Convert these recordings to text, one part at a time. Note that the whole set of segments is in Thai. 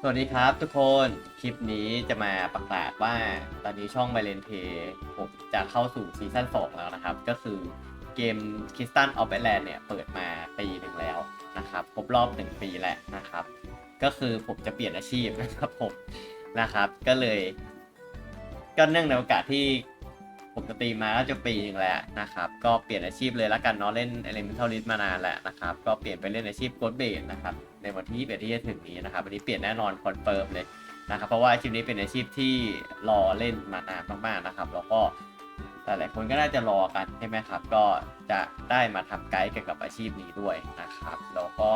สวัสดีครับทุกคนคลิปนี้จะมาประกาศว่าตอนนี้ช่องไบเลนเพย์ผมจะเข้าสู่ซีซั่น2แล้วนะครับก็คือเกม Crystal of Badlands เนี่ยเปิดมาปีหนึ่งแล้วนะครับครบรอบ1ปีแล้วนะครับก็คือผมจะเปลี่ยนอาชีพนะครับผมนะครับก็เนื่องในโอกาสที่ผมสตรีมมาก็จะปีหนึงแล้วนะครับก็เปลี่ยนอาชีพเลยละกันเนาะเล่น Elementalist มานานแล้วนะครับก็เปลี่ยนไปเล่นอาชีพ Ghost Bait นะครับในวันที่21ที่จะถึงนี้นะครับวันนี้เปลี่ยนแน่นอนคอนเฟิร์มเลยนะครับเพราะว่าอาชีพนี้เป็นอาชีพที่รอเล่นมานานมากๆนะครับแล้วก็หลายๆคนก็น่าจะรอกันใช่ไหมครับก็จะได้มาทำไกด์เกี่ยวกับอาชีพนี้ด้วยนะครับแล้วก็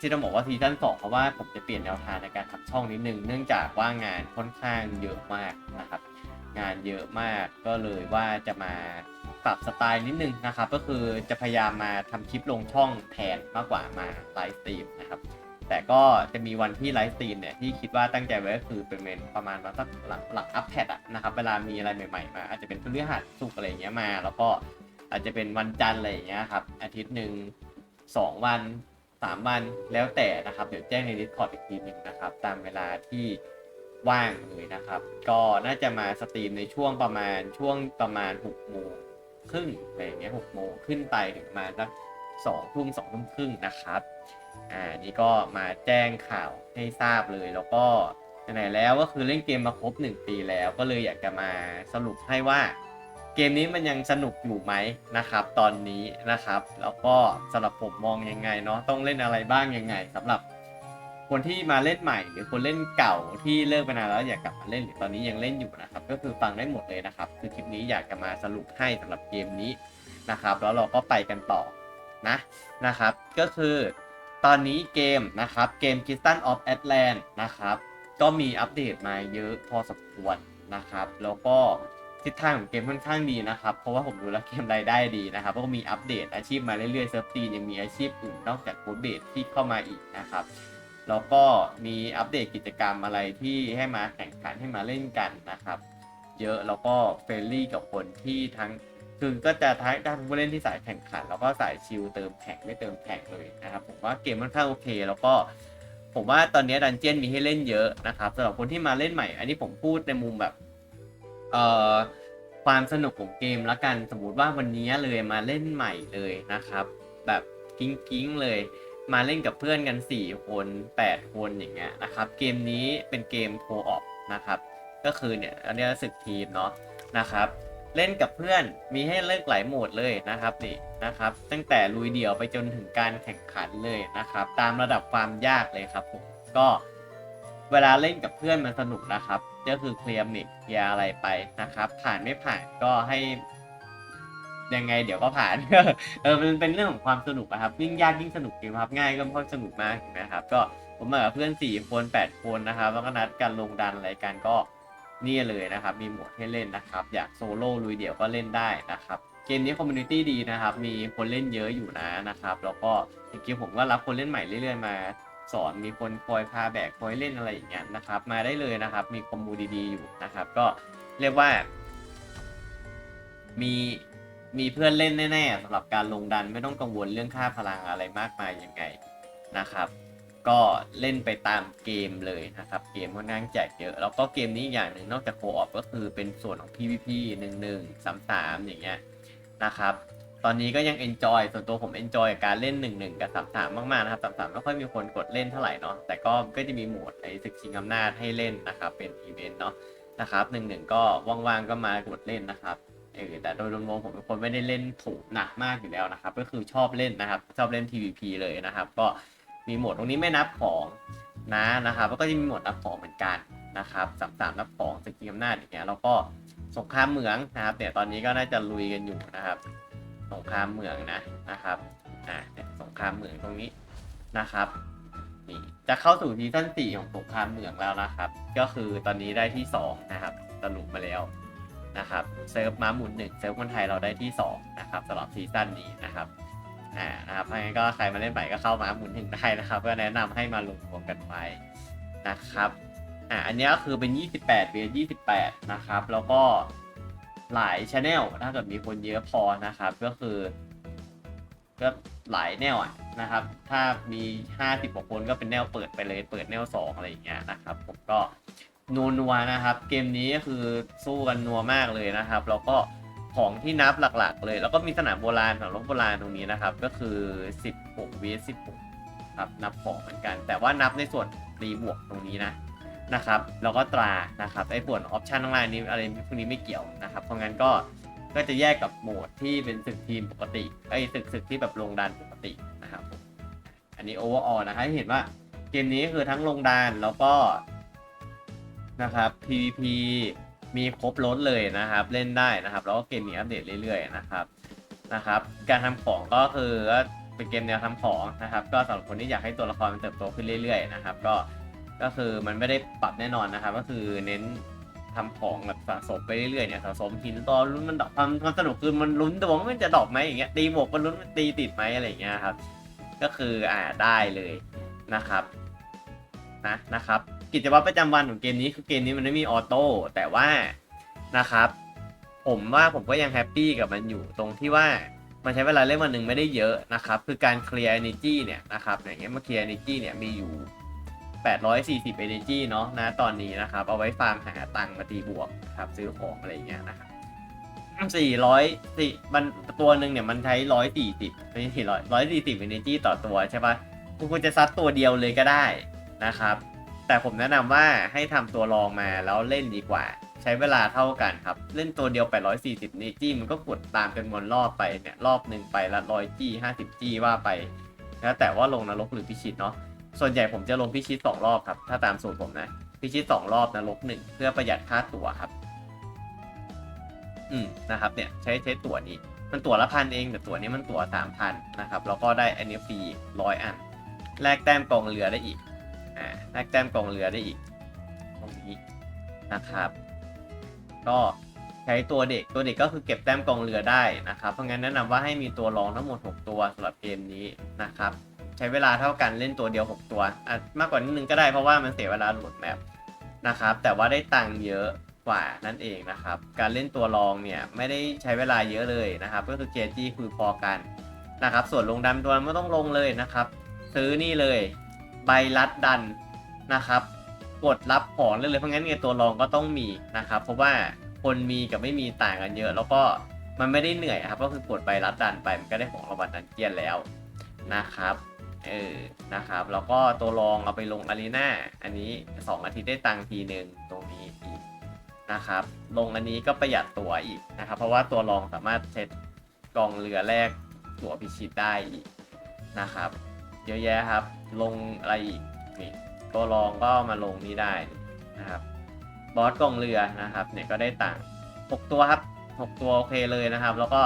ที่ต้องบอกว่าซีซั่น2เพราะว่าผมจะเปลี่ยนแนวทางในการทำช่องนิดนึงเนื่องจากว่างานค่อนข้างเยอะมากนะครับงานเยอะมากก็เลยว่าจะมาปรับสไตล์นิดนึงนะครับก็คือจะพยายามมาทำคลิปลงช่องแทนมากกว่ามาไลฟ์สตรีมนะครับแต่ก็จะมีวันที่ไลฟ์สตรีมเนี่ยที่คิดว่าตั้งใจไว้ก็คือเป็นประมาณวันสักหลังอัปเดตนะครับเวลามีอะไรใหม่ๆมาอาจจะเป็นพฤหัสศุกร์อะไรอย่างเงี้ยมาแล้วก็อาจจะเป็นวันจันทร์อะไรอย่างเงี้ยครับอาทิตย์หนึ่ง2 วัน3 วันแล้วแต่นะครับเดี๋ยวแจ้งใน Discord อีกทีหนึ่งนะครับตามเวลาที่ว่างเลยนะครับก็น่าจะมาสตรีมในช่วงประมาณ6 โมงครึ่งอะไรอย่างเงี้ย6 โมงขึ้นไปถึงประมาณสัก2 ทุ่มครึ่งนะครับนี่ก็มาแจ้งข่าวให้ทราบเลยแล้วก็ไหนแล้วก็คือเล่นเกมมาครบ1 ปีแล้วก็เลยอยากจะมาสรุปให้ว่าเกมนี้มันยังสนุกอยู่ไหมนะครับตอนนี้นะครับแล้วก็สำหรับผมมองยังไงเนาะต้องเล่นอะไรบ้างยังไงสำหรับคนที่มาเล่นใหม่หรือคนเล่นเก่าที่เลิกไปนานแล้วอยากกลับมาเล่นหรือตอนนี้ยังเล่นอยู่นะครับก็คือฟังได้หมดเลยนะครับคือคลิปนี้อยากจะมาสรุปให้สำหรับเกมนี้นะครับแล้วเราก็ไปกันต่อนะครับก็คือตอนนี้เกมนะครับเกม Crystal of Badlands นะครับก็มีอัปเดตมาเยอะพอสมควรนะครับแล้วก็ทิศทางของเกมค่อนข้างดีนะครับเพราะว่าผมดูแล้วเกมรายได้ดีนะครับแล้วก็มีอัปเดตอาชีพมาเรื่อยๆเซิร์ฟตีนยังมีอาชีพอื่นนอกจากโค้ดเบสที่เข้ามาอีกนะครับแล้วก็มีอัปเดตกิจกรรมอะไรที่ให้มาแข่งขันให้มาเล่นกันนะครับเยอะแล้วก็เฟรนลี่กับคนที่ทั้ง คือก็จะท้ายด้านผู้เล่นที่สายแข่งขันแล้วก็สายชิลเติมแข่งไม่เติมแข่งเลยนะครับผมว่าเกมค่อนข้างโอเคแล้วก็ผมว่าตอนนี้ดันเจียนมีให้เล่นเยอะนะครับสำหรับคนที่มาเล่นใหม่อันนี้ผมพูดในมุมแบบเอ่อความสนุกของเกมละกันสมมุติว่าวันนี้เลยมาเล่นใหม่เลยนะครับแบบกิ้งเลยมาเล่นกับเพื่อนกัน4 คน8 คนอย่างเงี้ยนะครับเกมนี้เป็นเกมโคออปนะครับก็คือเนี่ยอันนี้ศึกทีมเนาะนะครับ เล่นกับเพื่อนมีให้เลือกหลายโหมดเลยนะครับนี่นะครับตั้งแต่ลุยเดี่ยวไปจนถึงการแข่งขันเลยนะครับตามระดับความยากเลยครับผมก็เวลาเล่นกับเพื่อนมันสนุกนะครับก็คือเคลียร์มิกเคลียร์อะไรไปนะครับผ่านไม่ผ่านก็ให้ยังไงเดี๋ยวก็ผ่าน มันเป็นเรื่องของความสนุกนะครับยิ่งยากยิ่งสนุกเกมครับง่ายก็ค่อยสนุกมากนะครับก็ผมมากับเพื่อน4 คน8 คนนะครับแล้วก็นัดกันลงดันอะไรกันก็ นี่เลยนะครับมีโหมดให้เล่นนะครับอยากโซโล่ลุยเดี่ยวก็เล่นได้นะครับเกมนี้คอมมูนิตี้ดีนะครับมีคนเล่นเยอะอยู่นะครับแล้วก็เมื่อกี้ผมก็รับคนเล่นใหม่เรื่อยๆมาสอนมีคนคอยพาแบกคอยเล่นอะไรอย่างเงี้ยนะครับมาได้เลยนะครับมีคอมมูดีๆอยู่นะครับก็เรียกว่ามีมีเพื่อนเล่นแน่ๆสำหรับการลงดันไม่ต้องกังวลเรื่องค่าพลังอะไรมากมายยังไงนะครับก็เล่นไปตามเกมเลยนะครับเกมค่อนข้างแจกเยอะแล้วก็เกมนี้อย่างหนึ่งนอกจากโคออปก็คือเป็นส่วนของ PVP 11 33อย่างเงี้ยนะครับตอนนี้ก็ยัง enjoy ส่วนตัวผม enjoy กับการเล่น11กับ33มากๆนะครับ33ไม่ค่อยมีคนกดเล่นเท่าไหร่เนาะแต่ก็จะมีโหมดไอ้ศึกชิงอำนาจให้เล่นนะครับเป็นอีเวนต์เนาะนะครับ11ก็ว่างๆก็มากดเล่นนะครับแต่โดยรวมๆผมเป็นคนไม่ได้เล่นถูกหนักมากอยู่แล้วนะครับก็คือชอบเล่นนะครับชอบเล่น PVP เลยนะครับก็มีโหมดตรงนี้ไม่นับของนะครับแล้วก็จะมีโหมดนับของเหมือนกันนะครับ33นับของศึกชิงอำนาจอย่างเงี้ยแล้วก็สงครามเหมืองนะครับเนี่ยตอนนี้ก็น่าจะลุยกันอยู่นะครับสงครามเหมืองนะครับสงครามเหมืองตรงนี้นะครับนี่จะเข้าสู่ซีซั่น4ของสงครามเหมืองแล้วนะครับก็คือตอนนี้ได้ที่2นะครับสรุปมาแล้วนะครับเซิร์ฟม้าหมุน1เซิร์ฟคนไทยเราได้ที่2นะครับสำหรับซีซั่นนี้นะครับนะครับเพราะงั้นก็ใครมาเล่นใหม่ก็เข้าม้าหมุน1ได้นะครับก็แนะนำให้มาลงรวมกันไว้นะครับอันนี้ก็คือเป็น28 vs 28นะครับแล้วก็หลายช anel ถ้าเกิดมีคนเยอะพอนะครับก็คือก็หลายแนว นะครับถ้ามี50กว่าคนก็เป็นแนวเปิดไปเลยเปิดแนว2อะไรอย่างเงี้ยนะครับผมก็นัวนะครับเกมนี้ก็คือสู้กันนัวมากเลยนะครับแล้วก็ของที่นับหลักๆเลยแล้วก็มีสนามโบราณของรบโบราณตรงนี้นะครับก็คือ16 vs 16ครับนับของเหมือนกันแต่ว่านับในส่วนรีบวกตรงนี้นะครับแล้วก็ตรานะครับไอ้ส่วนออปชันข้างล่างนี้อะไรพวกนี้ไม่เกี่ยวนะครับเพราะงั้นก็จะแยกกับโหมดที่เป็นศึกทีมปกติไอ้ศึกที่แบบลงดันปกตินะครับอันนี้โอเวอร์ออลนะครับให้เห็นว่าเกมนี้คือทั้งลงดันแล้วก็นะครับ PVP มีครบรถเลยนะครับเล่นได้นะครับแล้วก็เกมมีอัปเดตเรื่อยๆนะครับการทำของก็คือเป็นเกมแนวทำของนะครับก็สำหรับคนที่อยากให้ตัวละครมันเติบโตขึ้นเรื่อยๆนะครับก็คือมันไม่ได้ปรับแน่นอนนะครับก็คือเน้นทำของแบบสะสมไปเรื่อยๆเนี่ยสะสมหินตอนลุ้นมันดอกความสนุกคือมันลุ้นดวงมันจะดอกไหมอย่างเงี้ยตีบวกมันลุ้นมันตีติดไหมอะไรอย่างเงี้ยครับก็คือได้เลยนะครับนะครับกิจวัตรประจำวันของเกมนี้คือเกมนี้มันไม่มีออโต้แต่ว่านะครับผมก็ยังแฮปปี้กับมันอยู่ตรงที่ว่ามันใช้เวลาเล่นวันหนึ่งไม่ได้เยอะนะครับคือการเคลียร์ energy เนี่ยนะครับอย่างเงี้ยมาเคลียร์ energy เนี่ยมีอยู่840 energy เนาะนะตอนนี้นะครับเอาไว้ฟาร์มหาตังค์มาตีบวกครับซื้อของอะไรอย่างเงี้ยนะครับ400มันตัวหนึ่งเนี่ยมันใช้140ไม่ใช่140 energy ต่อตัวใช่ปะคุณควรจะซัดตัวเดียวเลยก็ได้นะครับแต่ผมแนะนำว่าให้ทำตัวรองมาแล้วเล่นดีกว่าใช้เวลาเท่ากันครับเล่นตัวเดียว840 energy มันก็กดตามจำนวนรอบไปเนี่ยรอบหนึ่งไปละ100 G 50 G ว่าไปแล้วแต่ว่าลงนรกหรือพิชิตเนาะส่วนใหญ่ผมจะลงพิชิต2รอบครับถ้าตามสูตรผมนะพิชิต2รอบนรก1เพื่อประหยัดค่าตั๋วครับนะครับเนี่ยใช้ตั๋วนี้มันตั๋วละ1,000เองแต่ตั๋วนี้มันตั๋ว 3,000 นะครับแล้วก็ได้อันนี้ฟรี100 อันแลกแต้มกองเรือได้อีกแลกแต้มกองเรือได้อีกตรงนี้นะครับก็ใช้ตัวเด็กก็คือเก็บแต้มกองเรือได้นะครับเพราะงั้นแนะนำว่าให้มีตัวรองทั้งหมด6ตัวสำหรับเกมนี้นะครับใช้เวลาเท่ากันเล่นตัวเดียว6ตัวมากกว่านิดนึงก็ได้เพราะว่ามันเสียเวลาโหลดแมปนะครับแต่ว่าได้ตังค์เยอะกว่านั่นเองนะครับการเล่นตัวรองเนี่ยไม่ได้ใช้เวลาเยอะเลยนะครับก็คือเกจีคือพอกันนะครับส่วนลงดันตัวไม่ต้องลงเลยนะครับซื้อนี่เลยใบลัดดันนะครับกดรับของเลยเพราะงั้นเนี่ยตัวรองก็ต้องมีนะครับเพราะว่าคนมีกับไม่มีต่างกันเยอะแล้วก็มันไม่ได้เหนื่อยครับก็คือกดใบลัดดันไปมันก็ได้ของรางวัลดันเจียนแล้วนะครับนะครับแล้วก็ตัวรองเอาไปลงอารีนาอันนี้2อาทิตย์ได้ตังค์ทีนึงตรงนี้อีกนะครับลงอันนี้ก็ประหยัดตั๋วอีกนะครับเพราะว่าตัวรองสามารถเซ็ตกองเรือแรกตั๋วพิชิตได้อีกนะครับเยอะแยะครับลงอะไรอีกนี่ตัวรองก็มาลงนี้ได้นะครับบอสกองเรือนะครับเนี่ยก็ได้ตังค์6ตัวครับ6ตัวโอเคเลยนะครับแล้วก็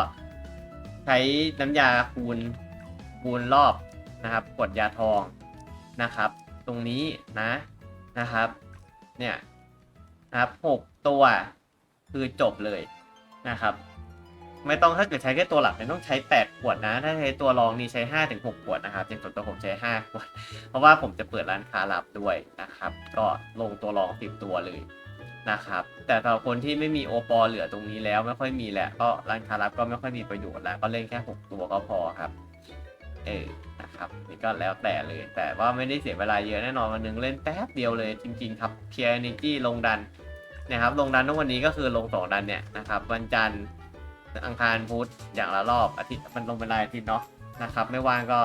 ใช้น้ำยาคูณรอบนะครับกดยาทองนะครับตรงนี้นะครับเนี่ยนะครับ6ตัวคือจบเลยนะครับไม่ต้องถ้าเกิดใช้แค่ตัวหลักเนี่ยต้องใช้8ขวดนะถ้าใช้ตัวรองนี่ใช้5-6ขวดนะครับจริงๆตัวผมใช้5ขวดเพราะว่าผมจะเปิดร้านค้าลับด้วยนะครับก็ลงตัวรอง10ตัวเลยนะครับแต่สำหรับคนที่ไม่มีโอปอเหลือตรงนี้แล้วไม่ค่อยมีแหละก็ร้านค้าลับก็ไม่ค่อยมีประโยชน์แล้วก็เล่นแค่6ตัวก็พอครับนะครับนี่ก็แล้วแต่เลยแต่ว่าไม่ได้เสียเวลาเยอะแน่นอนวันนึงเล่นแป๊บเดียวเลยจริงๆครับเคลียร์เอเนจีลงดันนะครับลงดันทุกวันนี้ก็คือลง2ดันเนี่ยนะครับวันจันทร์อังคารพุธอย่างละรอบอาทิตย์มันลงเป็นรายอาทิตย์เนาะนะครับไม่ว่างก็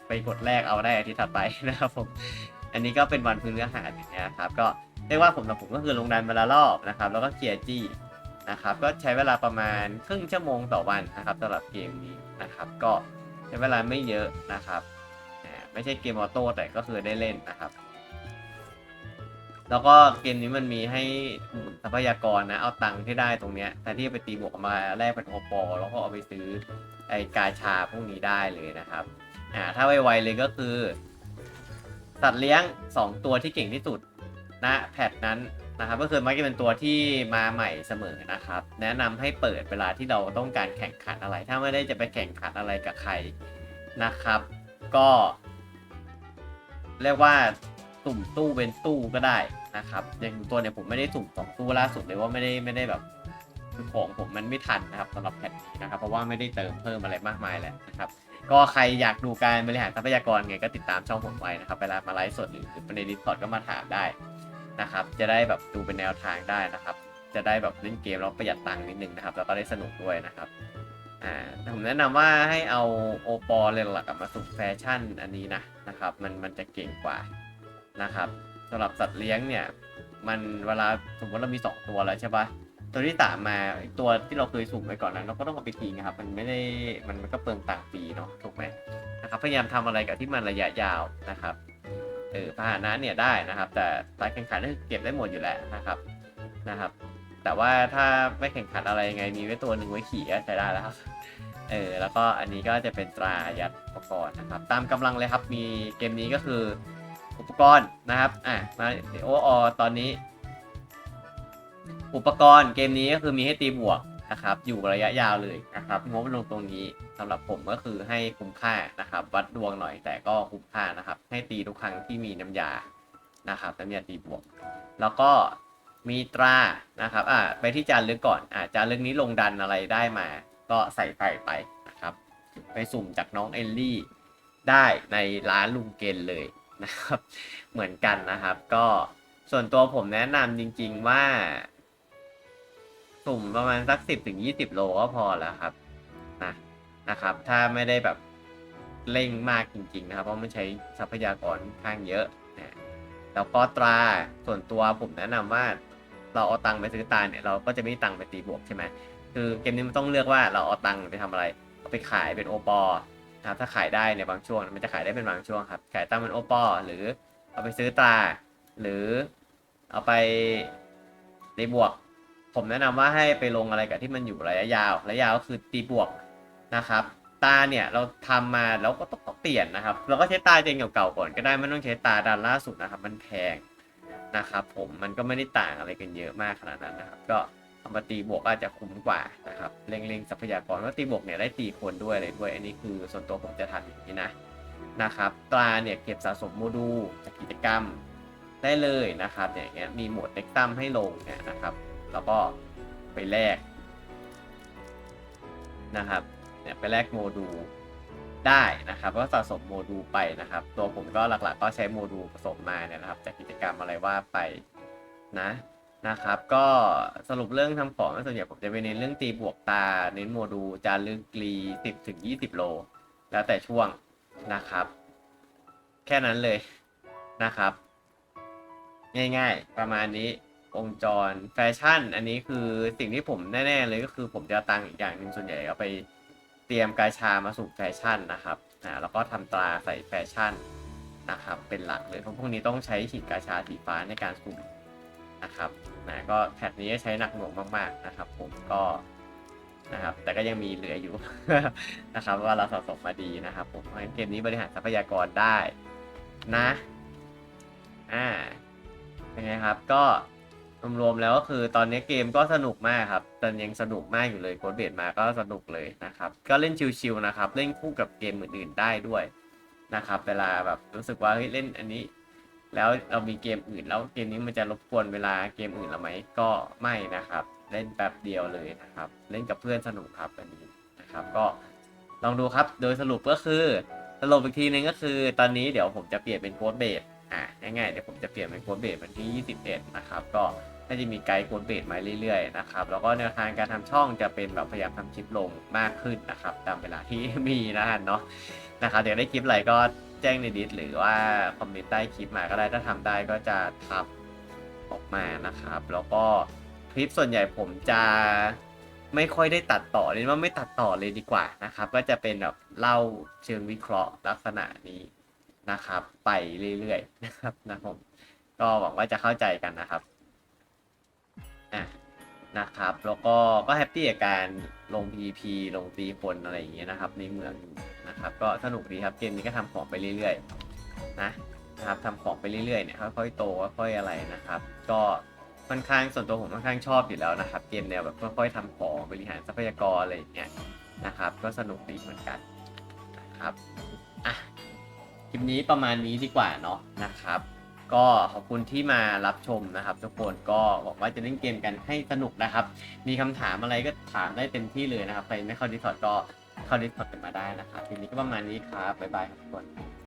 ไปกดแรกเอาได้อาทิตย์ถัดไปนะครับผมอันนี้ก็เป็นวันพฤหัสอย่างเงี้ยครับก็เรียกว่าผมก็คือลงดันเวลารอบนะครับแล้วก็เคลียร์จี้นะครับก็ใช้เวลาประมาณครึ่งชั่วโมงต่อวันนะครับสำหรับเกมนี้นะครับก็ใช้เวลาไม่เยอะนะครับไม่ใช่เกมออโต้แต่ก็คือได้เล่นนะครับแล้วก็เกมนี้มันมีให้ทรัพยากรนะเอาตังค์ที่ได้ตรงเนี้ยแต่ที่ไปตีบวกมาแลกเป็นโอปอแล้วก็เอาไปซื้อไอกาชาพวกนี้ได้เลยนะครับถ้าไวๆเลยก็คือสัตว์เลี้ยง2ตัวที่เก่งที่สุดนะแพทนั้นนะครับก็คือมักจะเป็นตัวที่มาใหม่เสมอนะครับแนะนำให้เปิดเวลาที่เราต้องการแข่งขันอะไรถ้าไม่ได้จะไปแข่งขันอะไรกับใครนะครับก็เรียกว่าสุ่มตู้เป็นตู้ก็ได้นะครับอย่างตัวเนี่ยผมไม่ได้สุ่ม2ตู้ล่าสุดเลยว่าไม่ได้แบบคือของผมมันไม่ทันนะครับสำหรับแพทนี้นะครับเพราะว่าไม่ได้เติมเพิ่มอะไรมากมายแล้วนะครับ ก็ใครอยากดูการบริหารทรัพยากรไงก็ติดตามช่องผมไว้นะครับเวลามาไลฟ์สดหรือใน Discord ก็มาถามได้นะครับจะได้แบบดูเป็นแนวทางได้นะครับจะได้แบบเล่นเกมแล้วประหยัดตังค์นิดนึงนะครับแล้วก็ได้สนุกด้วยนะครับผมแนะนำว่าให้เอาโอปอเลยหลักมาสุ่มแฟชั่นอันนี้นะครับมันจะเก่งกว่านะครับสำหรับสัตว์เลี้ยงเนี่ยมันเวลาสมมติเรามี2ตัวแล้วใช่ปะตัวที่3มาตัวที่เราเคยสุ่มไว้ก่อนนั้นเราก็ต้องเอาไปทิ้งครับมันไม่ได้มันก็เปลืองตังค์ฟรีเนาะถูกไหมนะครับพยายามทำอะไรกับที่มันระยะยาวนะครับพาหนะเนี่ยได้นะครับแต่การแข่งขันเก็บได้หมดอยู่แล้วนะครับแต่ว่าถ้าไม่แข่งขันอะไรยังไงมีไว้ตัวหนึ่งไว้ขี่ก็ใช้ได้แล้วครับแล้วก็อันนี้ก็จะเป็นตรายัดอุปกรณ์นะครับตามกำลังเลยครับมีเกมนี้ก็คืออุปกรณ์นะครับมาโอตอนนี้อุปกรณ์เกมนี้ก็คือมีให้ตีบวกนะครับอยู่ระยะยาวเลยนะครับงบลงตรงนี้สำหรับผมก็คือให้คุ้มค่านะครับวัดดวงหน่อยแต่ก็คุ้มค่านะครับให้ตีทุกครั้งที่มีน้ำยานะครับน้ำยาตีบวกแล้วก็มีตรานะครับไปที่จานลึกก่อนจานลึกนี้ลงดันอะไรได้มาก็ใส่ไปนะครับไปสุ่มจากน้องเอลลี่ได้ในร้านลุงเกนเลยนะครับเหมือนกันนะครับก็ส่วนตัวผมแนะนำจริงๆว่าสุ่มประมาณสัก10-20 โลก็พอแล้วครับนะครับถ้าไม่ได้แบบเร่งมากจริงๆนะครับเพราะมันใช้ทรัพยากรข้างเยอะแล้วก็ตราส่วนตัวผมแนะนำว่าเราเอาตังค์ไปซื้อตราเนี่ยเราก็จะไม่มีตังค์ไปตีบวกใช่ไหมคือเกมนี้มันต้องเลือกว่าเราเอาตังค์ไปทำอะไรเอาไปขายเป็นโอปอนะครับถ้าขายได้ในบางช่วงมันจะขายได้เป็นบางช่วงครับขายตังค์เป็นโอปอหรือเอาไปซื้อตราหรือเอาไปตีบวกผมแนะนำว่าให้ไปลงอะไรกับที่มันอยู่ระยะยาวก็คือตีบวกนะครับตาเนี่ยเราทำมาแล้วก็ต้องเปลี่ยนนะครับเราก็ใช้ตาเจนเก่าๆก่อนก็ได้ไม่ต้องใช้ตาดันล่าสุดนะครับมันแพงนะครับผมมันก็ไม่ได้ต่างอะไรกันเยอะมากขนาดนั้นนะครับก็เอามาตีบวกอาจจะคุ้มกว่านะครับเล็งทรัพยากรว่าตีบวกเนี่ยได้ตีคนด้วยอะไรด้วยอันนี้คือส่วนตัวผมจะทำอย่างนี้นะครับตราเนี่ยเก็บสะสมโมดูลจากกิจกรรมได้เลยนะครับอย่างเงี้ยมีโหมดเน็กซัมให้ลงเนี่ยนะครับแล้วก็ไปแลกนะครับไปแลกโมดูลได้นะครับก็สะสมโมดูลไปนะครับตัวผมก็หลักๆก็ใช้โมดูลผสมมาเนี่ยนะครับจากกิจกรรมอะไรว่าไปนะครับก็สรุปเรื่องทำของส่วนใหญ่ผมจะไปเน้นเรื่องตีบวกตาเน้นโมดูลจารึกรี10-20 โลแล้วแต่ช่วงนะครับแค่นั้นเลยนะครับง่ายๆประมาณนี้วงจรแฟชั่นอันนี้คือสิ่งที่ผมแน่ๆเลยก็คือผมจะตังอีกอย่างหนึ่งส่วนใหญ่เอาไปเตรียมกาชามาสู่แฟชั่นนะครับแล้วก็ทำตราใส่แฟชั่นนะครับเป็นหลักเลยเพราะพวกนี้ต้องใช้ฉีดกาชาสีฟ้าในการสุ่มนะครับก็แพทนี้ใช้หนักหน่วงมากๆนะครับผมก็นะครับแต่ก็ยังมีเหลืออยู่ นะครับว่าเราสะสมมาดีนะครับผมเพราะฉะนั้นเกมนี้บริหารทรัพยากรได้นะเป็นไงครับก็รวมๆแล้วก็คือตอนนี้เกมก็สนุกมากครับตอนยังสนุกมากอยู่เลยโคดเบดมาก็สนุกเลยนะครับก็เล่นชิลๆนะครับเล่นคู่กับเกมอื่นๆได้ด้วยนะครับเวลาแบบรู้สึกว่าเฮ้ยเล่นอันนี้แล้วเรามีเกมอื่นแล้วเกมนี้มันจะรบกวนเวลาเกมอื่นเราไหมก็ไม่นะครับเล่นแป๊บเดียวเลยนะครับเล่นกับเพื่อนสนุกครับอันนี้นะครับก็ลองดูครับโดยสรุปก็คือสรุปอีกทีนึงก็คือตอนนี้เดี๋ยวผมจะเปลี่ยนเป็นโค้ดเบสง่ายๆเดี๋ยวผมจะเปลี่ยนเป็นโค้ดเบสวันที่21นะครับก็น่าจะมีไกด์โค้ดเบสมาเรื่อยๆนะครับแล้วก็แนวทางการทำช่องจะเป็นแบบพยายามทำคลิปลงมากขึ้นนะครับตามเวลาที่มีเนาะนะครับเดี๋ยวได้คลิปอะไรก็แจ้งในดิสหรือว่าคอมเมนต์ใต้คลิปมาก็ได้ถ้าทำได้ก็จะทำออกมานะครับแล้วก็คลิปส่วนใหญ่ผมจะไม่ค่อยได้ตัดต่อเรียกว่าไม่ตัดต่อเลยดีกว่านะครับก็จะเป็นแบบเล่าเชิงวิเคราะห์ลักษณะนี้นะครับไปเรื่อยๆนะครับผมก็หวังว่าจะเข้าใจกันนะครับนะครับแล้วก็แฮปปี้กับการลง PVP ลงตีคนอะไรอย่างเงี้ยนะครับในเมืองนะครับก็สนุกดีครับเกมนี้ก็ทำของไปเรื่อยๆนะครับทำของไปเรื่อยๆเนี่ยค่อยๆโตค่อยๆอะไรนะครับก็ค่อนข้างส่วนตัวผมค่อนข้างชอบอยู่แล้วนะครับเกมแนวแบบค่อยๆทำของบริหารทรัพยากรอะไรอย่างเงี้ยนะครับก็สนุกดีเหมือนกันนะครับคลิปนี้ประมาณนี้ดีกว่าเนาะนะครับก็ขอบคุณที่มารับชมนะครับทุกคนก็หวังว่าจะเล่นเกมกันให้สนุกนะครับมีคำถามอะไรก็ถามได้เต็มที่เลยนะครับใครไม่เข้า Discord ก็ เข้า Discord กันมาได้นะครับทีนี้ก็ประมาณนี้ครับบ๊ายบายครับทุกคน